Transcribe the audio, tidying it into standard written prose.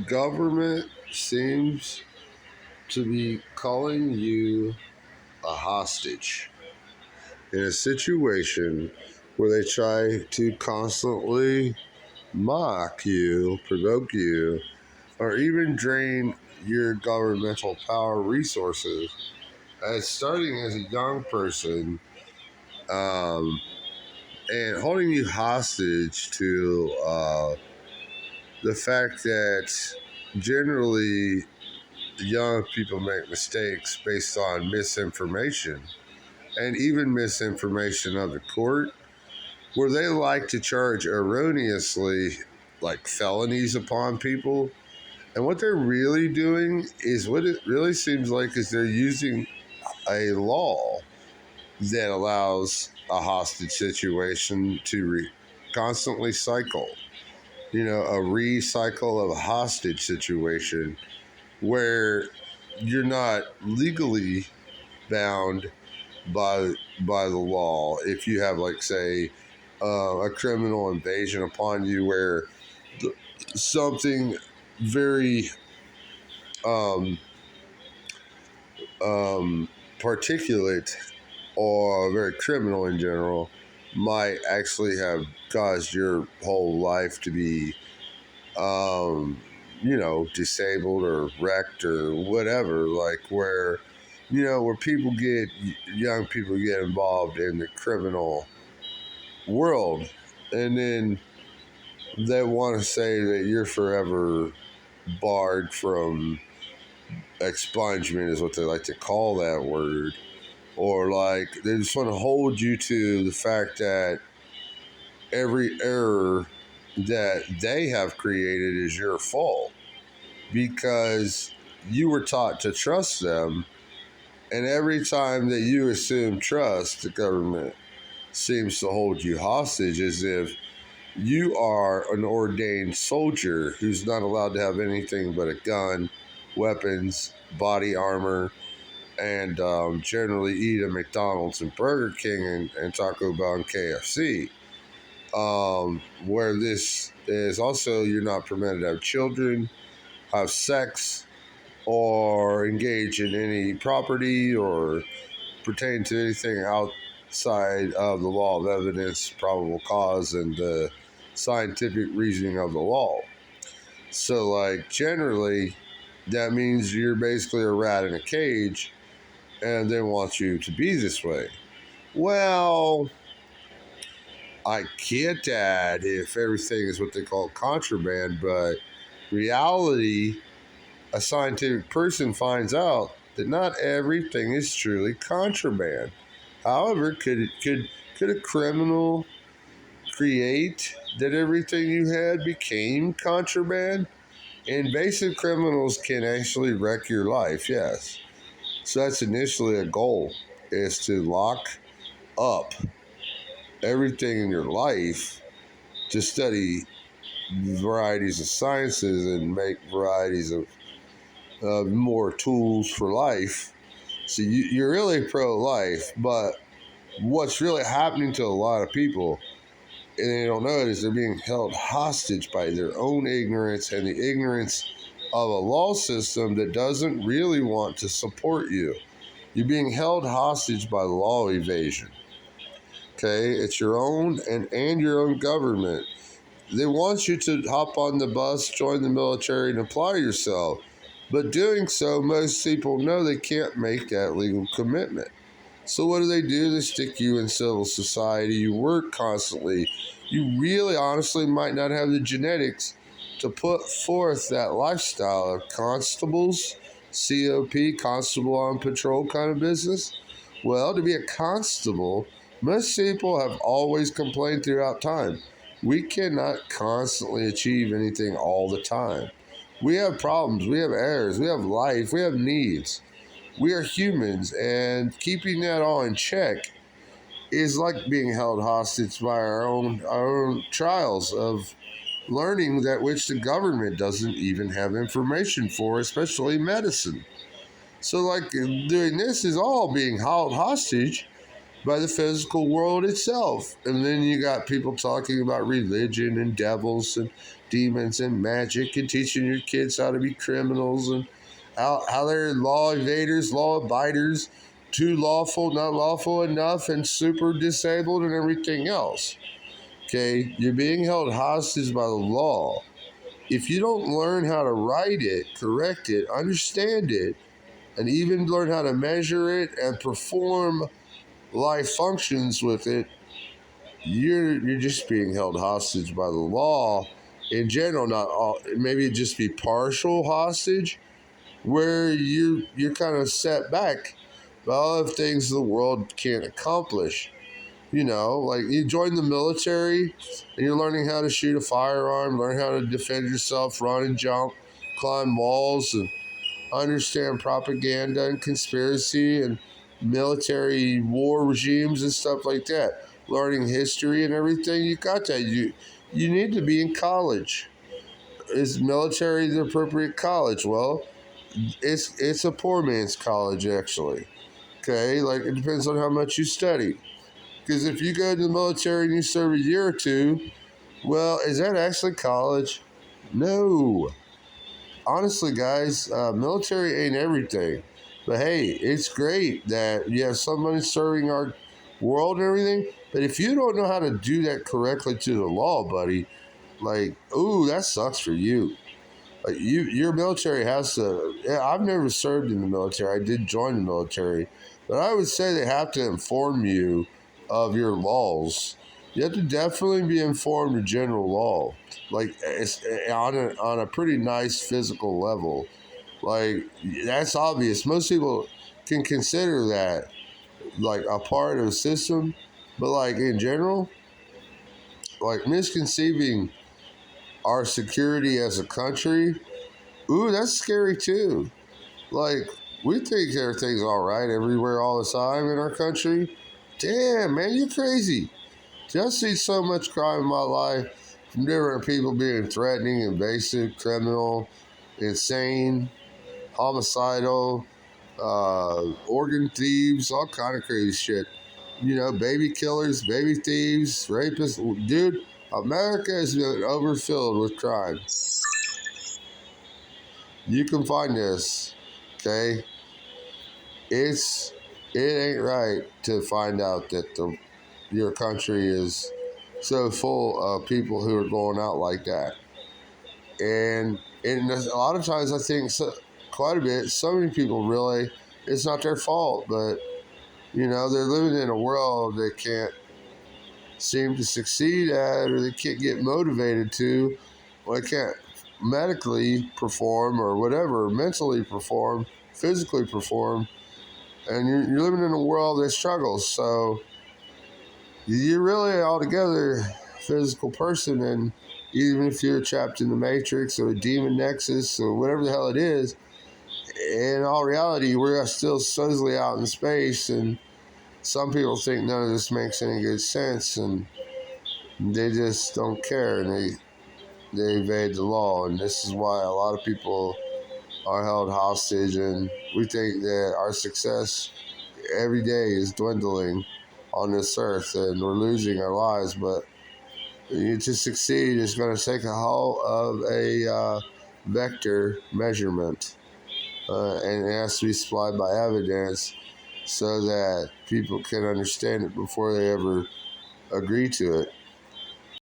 government seems to be calling you a hostage in a situation where they try to constantly mock you, provoke you, or even drain your governmental power resources. As starting as a young person, um, and holding you hostage to the fact that generally young people make mistakes based on misinformation and even misinformation of the court, where they like to charge erroneously like felonies upon people. And what they're really doing is what it really seems like is they're using a law that allows a hostage situation to constantly cycle. You know, a recycle of a hostage situation where you're not legally bound by the law if you have, like, say, a criminal invasion upon you where something very um, particulate or very criminal in general might actually have caused your whole life to be, disabled or wrecked or whatever. Like where young people get involved in the criminal world, and then they want to say that you're forever barred from expungement, is what they like to call that word. Or like they just want to hold you to the fact that every error that they have created is your fault because you were taught to trust them. And every time that you assume trust, the government seems to hold you hostage as if you are an ordained soldier who's not allowed to have anything but a gun, weapons, body armor, and generally eat at McDonald's and Burger King and Taco Bell and KFC. Where this is also, you're not permitted to have children, have sex, or engage in any property or pertain to anything outside of the law of evidence, probable cause, and the scientific reasoning of the law. So, like, generally, that means you're basically a rat in a cage and they want you to be this way. Well, I get that if everything is what they call contraband, but reality, a scientific person finds out that not everything is truly contraband. However, could a criminal create that everything you had became contraband? Invasive criminals can actually wreck your life, yes. So that's initially a goal, is to lock up everything in your life to study varieties of sciences and make varieties of more tools for life. So you're really pro-life, but what's really happening to a lot of people, and they don't know it, is they're being held hostage by their own ignorance and the ignorance of a law system that doesn't really want to support you. You're being held hostage by law evasion. Okay, it's your own and your own government. They want you to hop on the bus, join the military, and apply yourself. But doing so, most people know they can't make that legal commitment. So what do? They stick you in civil society. You work constantly. You really, honestly, might not have the genetics to put forth that lifestyle of constables, COP, constable on patrol kind of business. Well, to be a constable, most people have always complained throughout time. We cannot constantly achieve anything all the time. We have problems, we have errors, we have life, we have needs. We are humans, and keeping that all in check is like being held hostage by our own trials of learning that which the government doesn't even have information for, especially medicine. So, like, doing this is all being held hostage by the physical world itself. And then you got people talking about religion and devils and demons and magic, and teaching your kids how to be criminals and how they're law evaders, law abiders, too lawful, not lawful enough, and super disabled and everything else. Okay, you're being held hostage by the law. If you don't learn how to write it, correct it, understand it, and even learn how to measure it and perform life functions with it, you're just being held hostage by the law in general. Not all, maybe it just be partial hostage, where you're kind of set back by all the things the world can't accomplish. You know, like you join the military and you're learning how to shoot a firearm, learn how to defend yourself, run and jump, climb walls, and understand propaganda and conspiracy and military war regimes and stuff like that. Learning history and everything, you got that. You need to be in college. Is military the appropriate college? Well, it's a poor man's college actually. Okay, like it depends on how much you study. Because if you go to the military and you serve a year or two, well, is that actually college? No. Honestly, guys, military ain't everything. But hey, it's great that you have somebody serving our world and everything. But if you don't know how to do that correctly to the law, buddy, like, ooh, that sucks for you. Like your military has to. Yeah, I've never served in the military. I did join the military, but I would say they have to inform you of your laws. You have to definitely be informed of general law, like it's on a pretty nice physical level. Like that's obvious. Most people can consider that like a part of the system, but like in general, like misconceiving our security as a country, ooh, that's scary too. Like, we think everything's all right everywhere all the time in our country. Damn, man, you crazy. Just see so much crime in my life from different people being threatening, invasive, criminal, insane, homicidal, organ thieves, all kind of crazy shit. You know, baby killers, baby thieves, rapists. Dude, America has been overfilled with crime. You can find this, okay? It ain't right to find out that your country is so full of people who are going out like that. And a lot of times I think quite a bit, so many people really, it's not their fault, but you know, they're living in a world they can't seem to succeed at, or they can't get motivated to, or they can't medically perform or whatever, mentally perform, physically perform, and you're living in a world that struggles. So you're really altogether a physical person, and even if you're trapped in the Matrix or a demon nexus or whatever the hell it is, in all reality, we're still supposedly out in space, and some people think none of this makes any good sense, and they just don't care, and they evade the law, and this is why a lot of people are held hostage, and we think that our success every day is dwindling on this earth, and we're losing our lives. But to succeed is going to take a whole of a vector measurement, and it has to be supplied by evidence so that people can understand it before they ever agree to it.